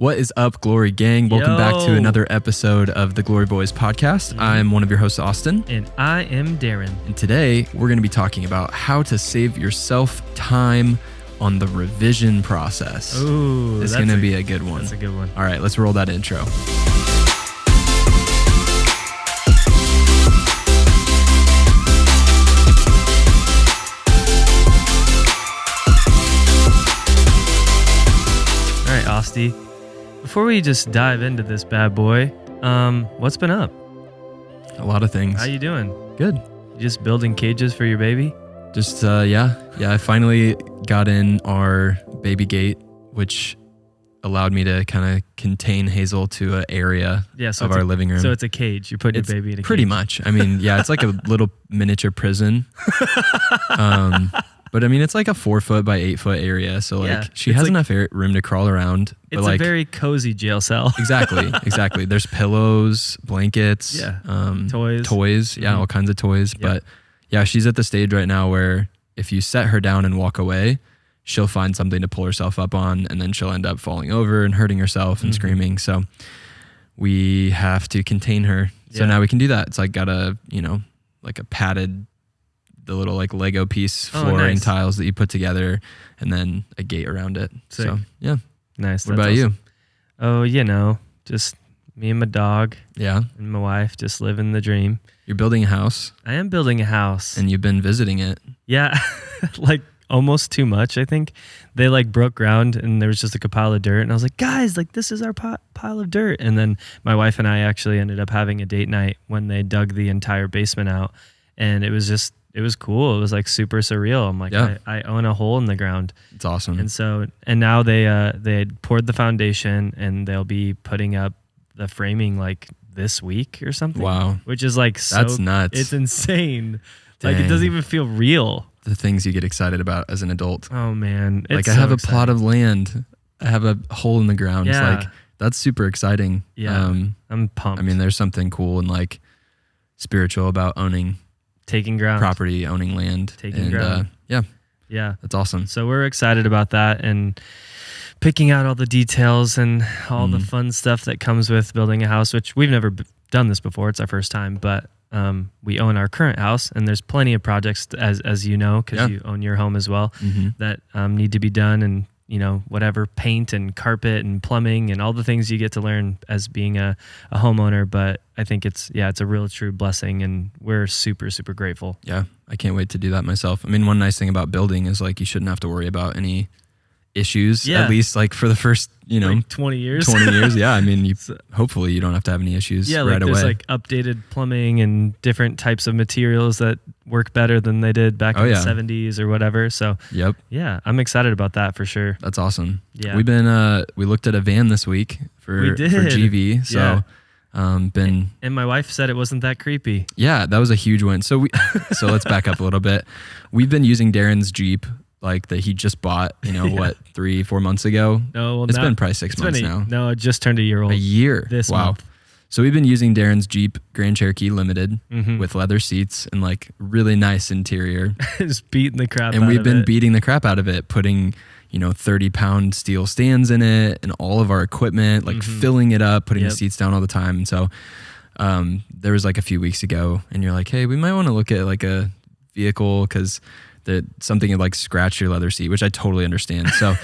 What is up, Glory Gang? Welcome back to another episode of the Glory Boys podcast. I'm one of your hosts, Austin. And I am Darren. And today, we're going to be talking about how to save yourself time on the revision process. Ooh, it's going to be a good one. That's a good one. All right, let's roll that intro. All right, Austin. Before we just dive into this bad boy, what's been up? A lot of things. How you doing? Good. You just building cages for your baby? Just, yeah. I finally got in our baby gate, which allowed me to kind of contain Hazel to an area of our living room. So it's a cage. You put your baby in a cage. Pretty much. I mean, yeah, it's like a little miniature prison. But I mean, it's like a 4 foot by 8 foot area. So like she has enough room to crawl around. It's like a very cozy jail cell. Exactly. There's pillows, blankets, toys. Yeah, all kinds of toys. Yep. But yeah, she's at the stage right now where if you set her down and walk away, she'll find something to pull herself up on, and then she'll end up falling over and hurting herself and screaming. So we have to contain her. So now we can do that. It's like got a, like a padded, the little like Lego piece flooring tiles that you put together, and then a gate around it. Sick. So yeah. Nice. What about you? Oh, just me and my dog. Yeah. And my wife just living the dream. You're building a house. I am building a house. And you've been visiting it. Yeah. Like almost too much, I think. They like broke ground and there was just like a pile of dirt. And I was like, guys, like this is our pile of dirt. And then my wife and I actually ended up having a date night when they dug the entire basement out. And it was cool. It was like super surreal. I'm like, I own a hole in the ground. It's awesome. And now they had poured the foundation and they'll be putting up the framing like this week or something. Wow. Which is like that's nuts. It's insane. Dang. Like it doesn't even feel real. The things you get excited about as an adult. Oh man. Like I have a plot of land. I have a hole in the ground. Yeah. It's like that's super exciting. Yeah. I'm pumped. I mean, there's something cool and like spiritual about taking ground, property, owning land, taking ground. Yeah, that's awesome. So we're excited about that and picking out all the details and all the fun stuff that comes with building a house, which we've never done this before. It's our first time, but we own our current house, and there's plenty of projects, as you know, because you own your home as well, that need to be done, and whatever, paint and carpet and plumbing and all the things you get to learn as being a homeowner. But I think it's a real true blessing, and we're super, super grateful. Yeah, I can't wait to do that myself. I mean, one nice thing about building is like you shouldn't have to worry about any issues, at least like for the first, like 20 years. 20 years, yeah. I mean, hopefully you don't have to have any issues right away. There's like updated plumbing and different types of materials that work better than they did back in the 70s or whatever. So yeah, I'm excited about that for sure. That's awesome. Yeah. We've been, we looked at a van this week for GV. So and my wife said it wasn't that creepy. Yeah, that was a huge win. So let's back up a little bit. We've been using Darren's Jeep, like that he just bought, 3-4 months ago. No, well, it's been probably 6 months now. No, it just turned a year old. A year. This month. So we've been using Darren's Jeep Grand Cherokee Limited with leather seats and like really nice interior. Just beating the crap out of it. And we've been beating the crap out of it, putting 30-pound steel stands in it and all of our equipment, like filling it up, putting the seats down all the time. And so there was like a few weeks ago, and you're like, hey, we might want to look at like a vehicle because something would like scratch your leather seat, which I totally understand. So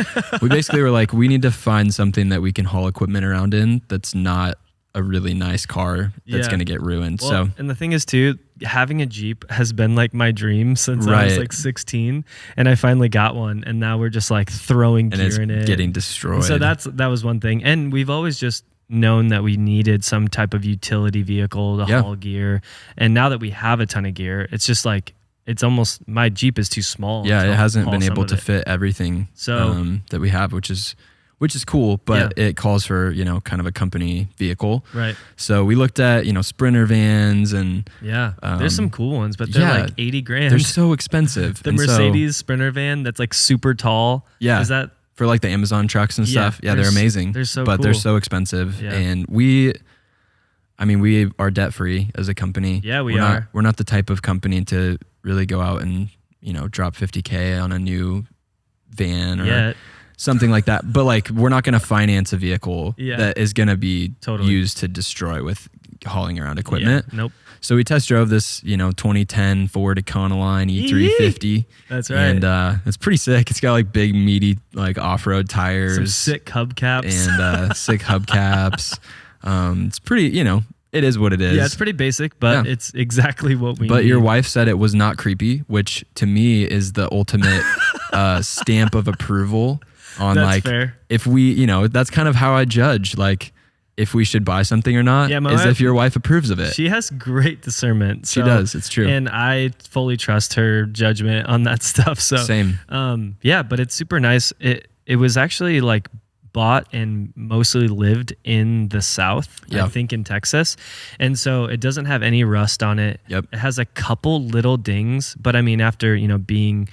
we basically were like, we need to find something that we can haul equipment around in that's not a really nice car that's going to get ruined. Well, and the thing is too, having a Jeep has been like my dream since I was like 16, and I finally got one, and now we're just like throwing gear in it, getting destroyed. And so that was one thing, and we've always just known that we needed some type of utility vehicle to haul gear, and now that we have a ton of gear, it's just like it's almost, my Jeep is too small. Yeah, it hasn't been able to fit everything that we have, which is cool, but it calls for, kind of a company vehicle. Right. So we looked at, Sprinter vans and there's some cool ones, but they're like $80,000. They're so expensive. The Mercedes Sprinter van that's like super tall. Yeah. Is that for like the Amazon trucks and stuff? Yeah, they're amazing. They're so but cool. They're so expensive. Yeah. And we are debt free as a company. Yeah, we're not the type of company to really go out and, drop $50,000 on a new van or something like that. But like, we're not going to finance a vehicle that is going to be used to destroy with hauling around equipment. Nope. So we test drove this, 2010 Ford Econoline E350. That's right. And it's pretty sick. It's got like big, meaty, like off-road tires. Some sick hubcaps. And sick hubcaps. It's pretty, it is what it is. Yeah, it's pretty basic, but it's exactly what we need. But your wife said it was not creepy, which to me is the ultimate stamp of approval on that's like, fair. If we, that's kind of how I judge, like, if we should buy something or not, is if your wife approves of it. She has great discernment. She does. It's true. And I fully trust her judgment on that stuff. So same. But it's super nice. It was actually like bought and mostly lived in the South, I think in Texas. And so it doesn't have any rust on it. Yep. It has a couple little dings, but I mean, after, being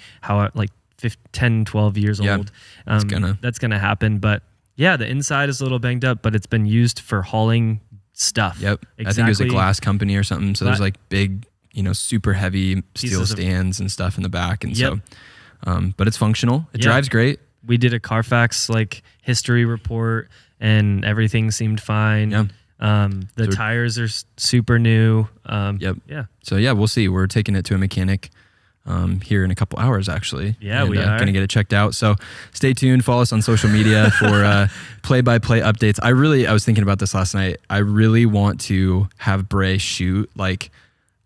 10, 12 years old, that's going to happen. But yeah, the inside is a little banged up, but it's been used for hauling stuff. Yep. Exactly. I think it was a glass company or something. So there's like big, super heavy steel stands and stuff in the back. And so, but it's functional. It drives great. We did a Carfax like history report and everything seemed fine. Yeah. The tires are super new. Yeah. So yeah, we'll see. We're taking it to a mechanic here in a couple hours, actually. Yeah, we are going to get it checked out. So stay tuned. Follow us on social media for play-by-play updates. I was thinking about this last night. I really want to have Bray shoot like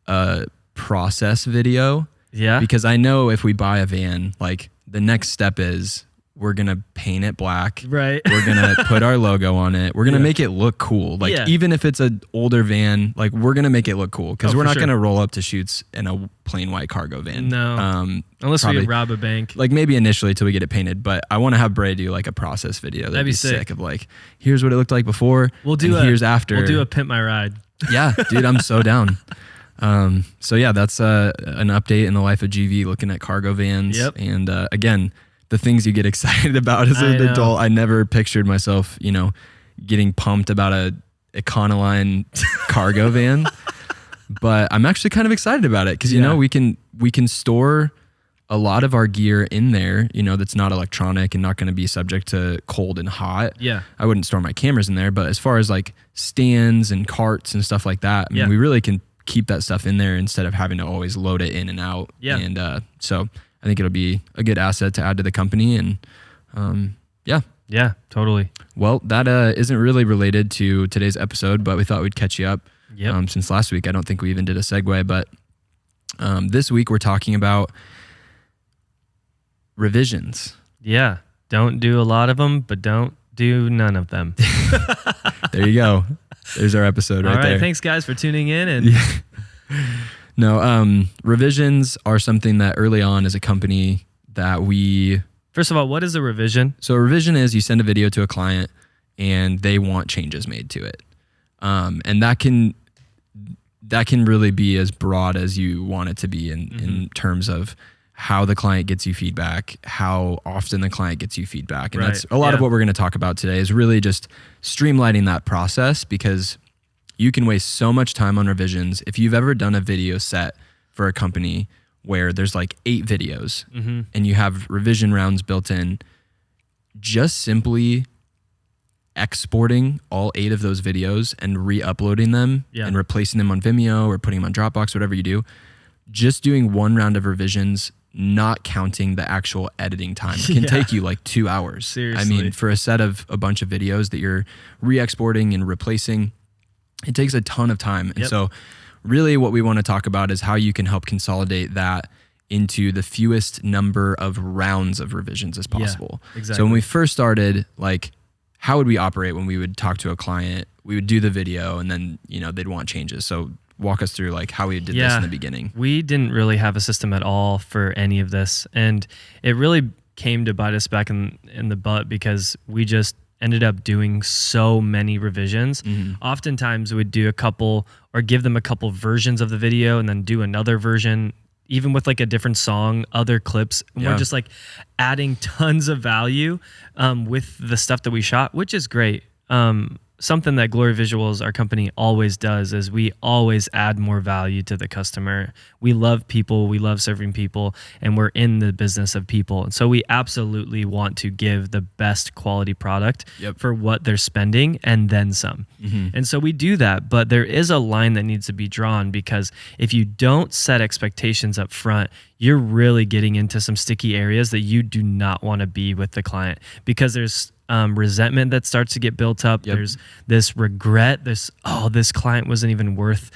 a process video. Yeah. Because I know if we buy a van, like the next step is we're going to paint it black. Right. We're going to put our logo on it. We're going to make it look cool. Like even if it's an older van, like we're going to make it look cool because we're not going to roll up to shoots in a plain white cargo van. No. Unless we rob a bank. Like maybe initially till we get it painted, but I want to have Bray do like a process video. That'd be sick of like, here's what it looked like before. Here's after. We'll do a Pimp My Ride. Yeah, dude, I'm so down. So yeah, that's an update in the life of GV, looking at cargo vans. Yep. And again, the things you get excited about as an adult. I never pictured myself, getting pumped about a Econoline cargo van, but I'm actually kind of excited about it because we can store a lot of our gear in there, that's not electronic and not going to be subject to cold and hot. Yeah, I wouldn't store my cameras in there, but as far as like stands and carts and stuff like that, I mean, we really can keep that stuff in there instead of having to always load it in and out. Yeah, and so I think it'll be a good asset to add to the company. And yeah, totally. Well, that isn't really related to today's episode, but we thought we'd catch you up. Yep. Since last week, I don't think we even did a segue, but this week we're talking about revisions. Yeah, don't do a lot of them, but don't do none of them. There you go. There's our episode right there. All right, thanks guys for tuning in. And No, revisions are something that early on as a company that we... First of all, what is a revision? So a revision is you send a video to a client and they want changes made to it. And that can really be as broad as you want it to be in terms of how the client gets you feedback, how often the client gets you feedback. And that's a lot of what we're going to talk about today is really just streamlining that process, because you can waste so much time on revisions. If you've ever done a video set for a company where there's like 8 videos and you have revision rounds built in, just simply exporting all 8 of those videos and re-uploading them and replacing them on Vimeo or putting them on Dropbox, whatever you do, just doing one round of revisions, not counting the actual editing time, can take you like 2 hours. Seriously. I mean, for a set of a bunch of videos that you're re-exporting and replacing, it takes a ton of time. And so really what we want to talk about is how you can help consolidate that into the fewest number of rounds of revisions as possible. Yeah, exactly. So when we first started, like, how would we operate when we would talk to a client? We would do the video and then, they'd want changes. So walk us through like how we did this in the beginning. We didn't really have a system at all for any of this. And it really came to bite us back in the butt because we just ended up doing so many revisions. Oftentimes we'd do a couple or give them a couple versions of the video and then do another version, even with like a different song, other clips. And we're just like adding tons of value with the stuff that we shot, which is great. something that Glory Visuals, our company, always does is we always add more value to the customer. We love people, we love serving people, and we're in the business of people. And so we absolutely want to give the best quality product for what they're spending and then some. And so we do that, but there is a line that needs to be drawn, because if you don't set expectations up front, you're really getting into some sticky areas that you do not want to be with the client, because there's resentment that starts to get built up. There's this regret, this client wasn't even worth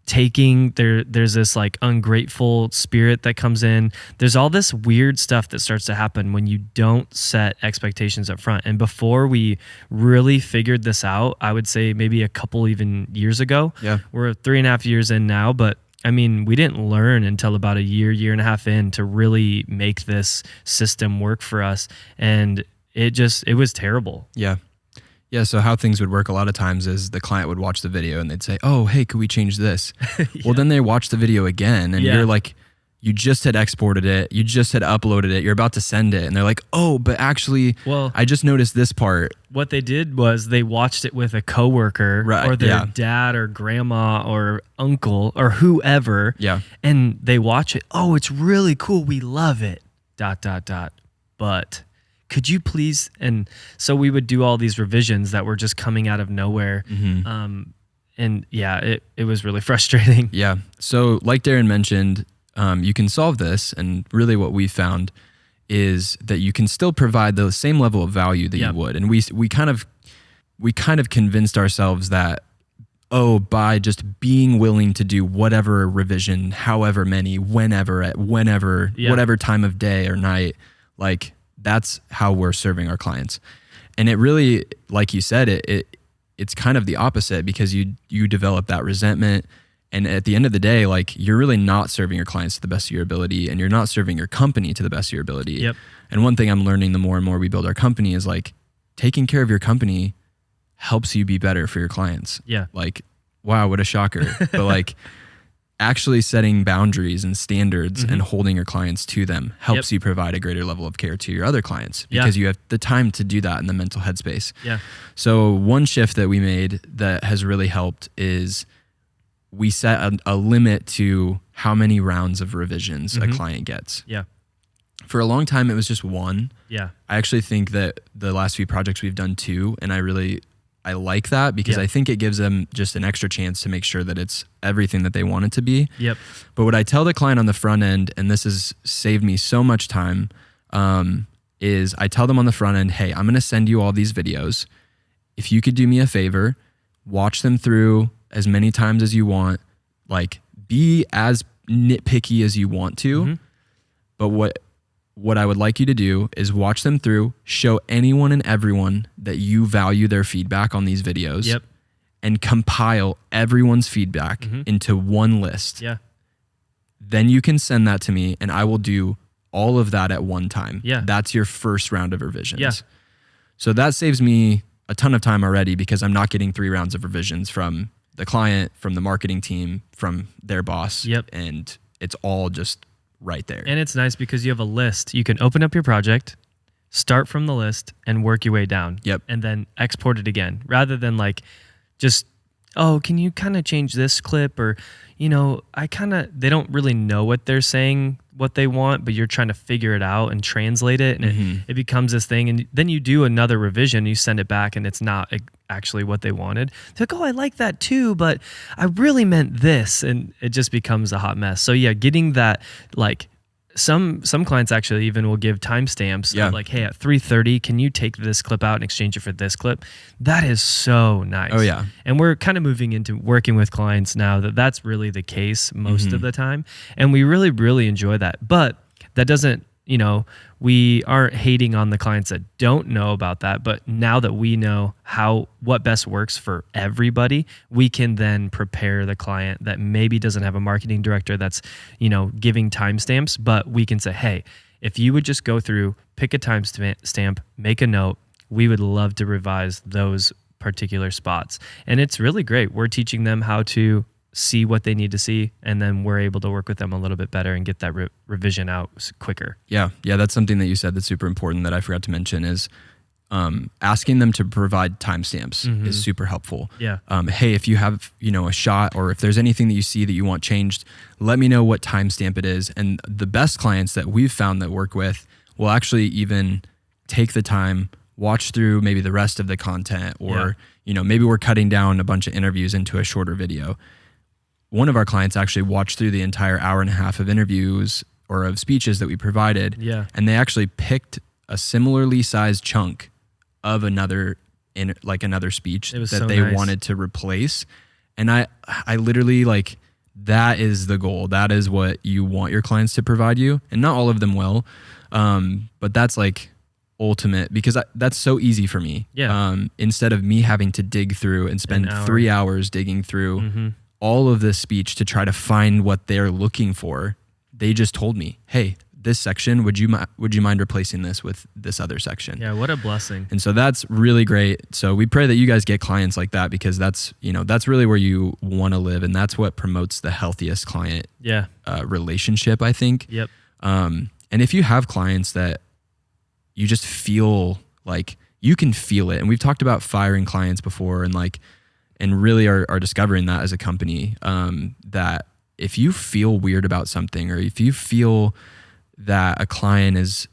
taking. There's this like ungrateful spirit that comes in. There's all this weird stuff that starts to happen when you don't set expectations up front. And before we really figured this out, I would say maybe a couple even years ago. We're 3.5 years in now, but I mean, we didn't learn until about a year and a half in to really make this system work for us. And it was terrible. Yeah. So how things would work a lot of times is the client would watch the video and they'd say, oh, hey, could we change this? Well, then they watch the video again and you're like, you just had exported it. You just had uploaded it. You're about to send it. And they're like, oh, but actually, I just noticed this part. What they did was they watched it with a coworker or their dad or grandma or uncle or whoever. And they watch it. Oh, it's really cool. We love it. ... But could you please? And so we would do all these revisions that were just coming out of nowhere. And yeah, it was really frustrating. Yeah. So like Darren mentioned, you can solve this, and really what we found is that you can still provide the same level of value that you would. And we kind of convinced ourselves that, oh, by just being willing to do whatever revision, however many, whenever, whatever time of day or night, like that's how we're serving our clients. And it really, like you said, it's kind of the opposite, because you develop that resentment. And at the end of the day, like you're really not serving your clients to the best of your ability, and you're not serving your company to the best of your ability. And one thing I'm learning the more and more we build our company is like taking care of your company helps you be better for your clients. Like, wow, what a shocker. But like actually setting boundaries and standards and holding your clients to them helps you provide a greater level of care to your other clients, because you have the time to do that in the mental headspace. So one shift that we made that has really helped is we set a limit to how many rounds of revisions a client gets. For a long time, it was just one. I actually think that the last few projects we've done 2, and I like that, because I think it gives them just an extra chance to make sure that it's everything that they want it to be. But what I tell the client on the front end, and this has saved me so much time, is I tell them on the front end, hey, I'm going to send you all these videos. If you could do me a favor, watch them through as many times as you want, like be as nitpicky as you want to. But what I would like you to do is watch them through, show anyone and everyone that you value their feedback on these videos, and compile everyone's feedback into one list. Then you can send that to me and I will do all of that at one time. That's your first round of revisions. So that saves me a ton of time already, because I'm not getting 3 rounds of revisions from the client, from the marketing team, from their boss. And it's all just right there. And it's nice because you have a list. You can open up your project, start from the list, and work your way down. And then export it again, rather than like just, oh, can you kind of change this clip? Or, you know, they don't really know what they're saying, what they want, but you're trying to figure it out and translate it. And it becomes this thing. And then you do another revision, you send it back, and it's not actually what they wanted. They're like, oh, I like that too, but I really meant this. And it just becomes a hot mess. So yeah, getting that, like, some clients actually even will give timestamps. Like, hey, at 3:30, can you take this clip out and exchange it for this clip? That is so nice. Oh yeah. And we're kind of moving into working with clients now that's really the case most of the time. And we really, really enjoy that. But that doesn't, you know, we aren't hating on the clients that don't know about that. But now that we know what best works for everybody, we can then prepare the client that maybe doesn't have a marketing director that's, you know, giving timestamps. But we can say, hey, if you would just go through, pick a timestamp, make a note, we would love to revise those particular spots. And it's really great. We're teaching them how to see what they need to see, and then we're able to work with them a little bit better and get that revision out quicker. Yeah, that's something that you said that's super important that I forgot to mention is asking them to provide timestamps is super helpful. Yeah. Hey, if you have, a shot, or if there's anything that you see that you want changed, let me know what timestamp it is. And the best clients that we've found that work with will actually even take the time, watch through maybe the rest of the content, or, maybe we're cutting down a bunch of interviews into a shorter video. One of our clients actually watched through the entire hour and a half of interviews or of speeches that we provided. Yeah. And they actually picked a similarly sized chunk of another speech that they wanted to replace. And I literally, like, that is the goal. That is what you want your clients to provide you. And not all of them will. But that's like ultimate, because that's so easy for me. Yeah. Instead of me having to dig through and spend 3 hours digging through all of this speech to try to find what they're looking for, they just told me, hey, this section, would you mind replacing this with this other section? Yeah, what a blessing. And so that's really great. So we pray that you guys get clients like that, because that's really where you want to live, and that's what promotes the healthiest client relationship, I think. Yep. And if you have clients that you just feel like you can feel it, and we've talked about firing clients before, and really are discovering that as a company, that if you feel weird about something, or if you feel that a client is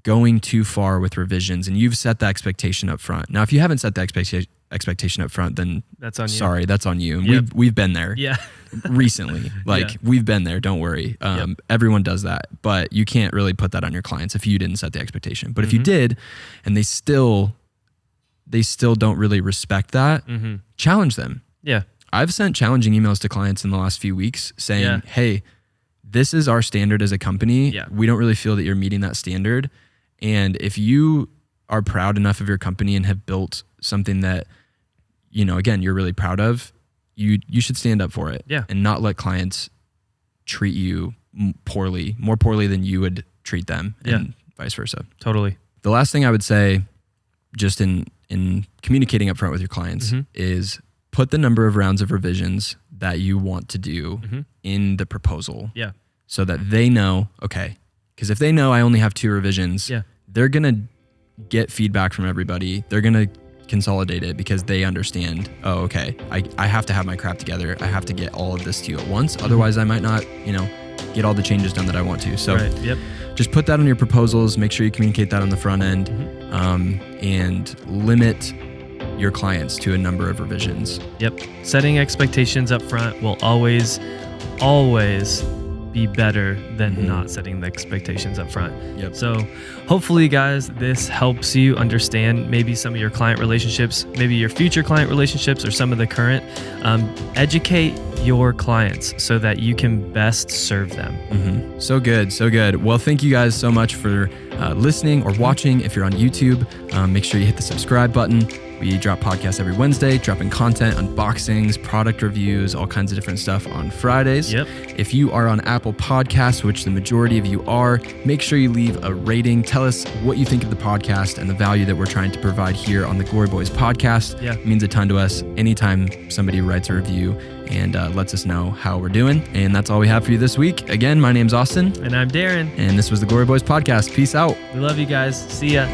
going too far with revisions and you've set the expectation up front. Now, if you haven't set the expectation up front, then that's on you. Sorry, that's on you. And we've been there recently. We've been there. Don't worry. Everyone does that, but you can't really put that on your clients if you didn't set the expectation. But if you did, and they still don't really respect that, challenge them. Yeah. I've sent challenging emails to clients in the last few weeks saying, hey, this is our standard as a company. Yeah. We don't really feel that you're meeting that standard. And if you are proud enough of your company and have built something that, again, you're really proud of, you should stand up for it. Yeah. And not let clients treat you more poorly than you would treat them, and vice versa. Totally. The last thing I would say, just in communicating up front with your clients, is put the number of rounds of revisions that you want to do in the proposal. Yeah. So that they know, okay, because if they know I only have 2 revisions, they're going to get feedback from everybody. They're going to consolidate it because they understand, oh, okay, I have to have my crap together. I have to get all of this to you at once. Otherwise I might not, get all the changes done that I want to. So just put that on your proposals. Make sure you communicate that on the front end, and limit your clients to a number of revisions. Yep. Setting expectations up front will always be better than not setting the expectations up front. Yep. So hopefully, guys, this helps you understand maybe some of your client relationships, maybe your future client relationships, or some of the current. Educate your clients so that you can best serve them. So good. So good. Well, thank you guys so much for listening or watching. If you're on YouTube, make sure you hit the subscribe button. We drop podcasts every Wednesday, dropping content, unboxings, product reviews, all kinds of different stuff on Fridays. Yep. If you are on Apple Podcasts, which the majority of you are, make sure you leave a rating. Tell us what you think of the podcast and the value that we're trying to provide here on the Glory Boys podcast. Yeah. It means a ton to us anytime somebody writes a review and lets us know how we're doing. And that's all we have for you this week. Again, my name's Austin. And I'm Darren. And this was the Glory Boys podcast. Peace out. We love you guys. See ya.